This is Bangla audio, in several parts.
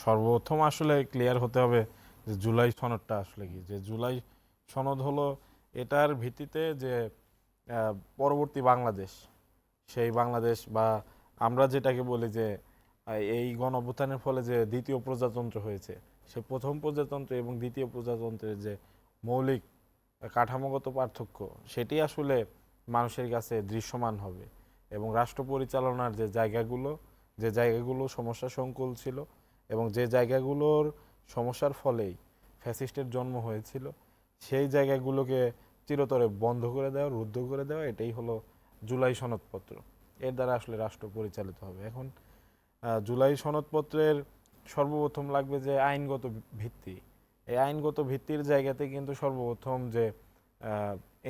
সর্বপ্রথম আসলে ক্লিয়ার হতে হবে যে জুলাই সনদটা আসলে কি, যে জুলাই সনদ হলো এটার ভিত্তিতে যে পরবর্তী বাংলাদেশ, সেই বাংলাদেশ বা আমরা যেটাকে বলি যে এই গণঅভ্যুত্থানের ফলে যে দ্বিতীয় প্রজাতন্ত্র হয়েছে, সে প্রথম প্রজাতন্ত্র এবং দ্বিতীয় প্রজাতন্ত্রের যে মৌলিক কাঠামোগত পার্থক্য, সেটি আসলে মানুষের কাছে দৃশ্যমান হবে। এবং রাষ্ট্র পরিচালনার যে জায়গাগুলো সমস্যা সংকুল ছিল এবং যে জায়গাগুলোর সমস্যার ফলেই ফ্যাসিস্টের জন্ম হয়েছিল, সেই জায়গাগুলোকে চিরতরে বন্ধ করে দেওয়া, রুদ্ধ করে দেওয়া, এটাই হলো জুলাই সনদপত্র। এর দ্বারা আসলে রাষ্ট্র পরিচালিত হবে। এখন জুলাই সনদপত্রের সর্বপ্রথম লাগবে যে আইনগত ভিত্তি। এই আইনগত ভিত্তির জায়গাতে কিন্তু সর্বপ্রথম যে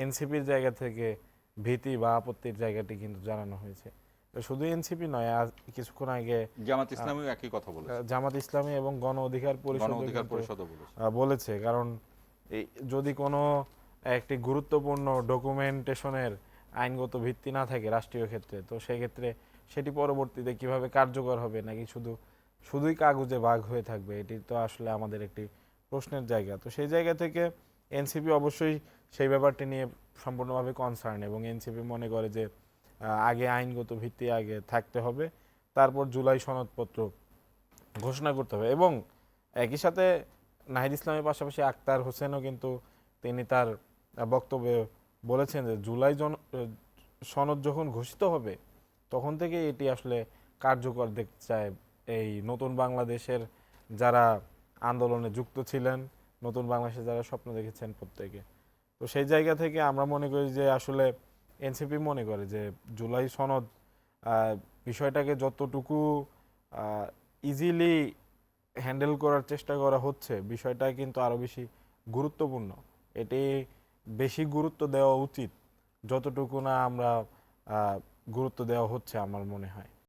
এনসিপির জায়গা থেকে ভীতি বা আপত্তির জায়গাটি কিন্তু জানানো হয়েছে। তো শুধু এনসিপি নয়, আজ কিছুক্ষণ আগে জামাত ইসলামীও একই কথা বলেছে। জামাত ইসলামী এবং গণ অধিকার পরিষদও বলেছে। বলেছে। কারণ যদি কোনো একটি গুরুত্বপূর্ণ ডকুমেন্টেশনের আইনগত ভিত্তি না থাকে রাষ্ট্রীয় ক্ষেত্রে, তো সেক্ষেত্রে সেটি পরবর্তীতে কিভাবে কার্যকর হবে, নাকি শুধুই কাগজে বাঘ হয়ে থাকবে, এটি তো আসলে আমাদের একটি প্রশ্নের জায়গা। তো সেই জায়গা থেকে এনসিপি অবশ্যই সেই ব্যাপারটি নিয়ে সম্পূর্ণভাবে কনসার্ন, এবং এনসিপি মনে করে যে আগে আইনগত ভিত্তি আগে থাকতে হবে, তারপর জুলাই সনদপত্র ঘোষণা করতে হবে। এবং একই সাথে নাহিদ ইসলামের পাশাপাশি আক্তার হোসেনও কিন্তু তিনি তার বক্তব্যে বলেছেন যে সনদ যখন ঘোষিত হবে তখন থেকে এটি আসলে কার্যকর দেখতে চায় এই নতুন বাংলাদেশের যারা আন্দোলনে যুক্ত ছিলেন, নতুন বাংলাদেশে যারা স্বপ্ন দেখেছেন প্রত্যেকে। তো সেই জায়গা থেকে আমরা মনে করি যে আসলে এনসিপি মনে করে যে জুলাই সনদ বিষয়টাকে যতটুকু ইজিলি হ্যান্ডেল করার চেষ্টা করা হচ্ছে, বিষয়টা কিন্তু আরও বেশি গুরুত্বপূর্ণ। এটি বেশি গুরুত্ব দেওয়া উচিত যতটুকু না আমরা গুরুত্ব দেওয়া হচ্ছে আমার মনে হয়।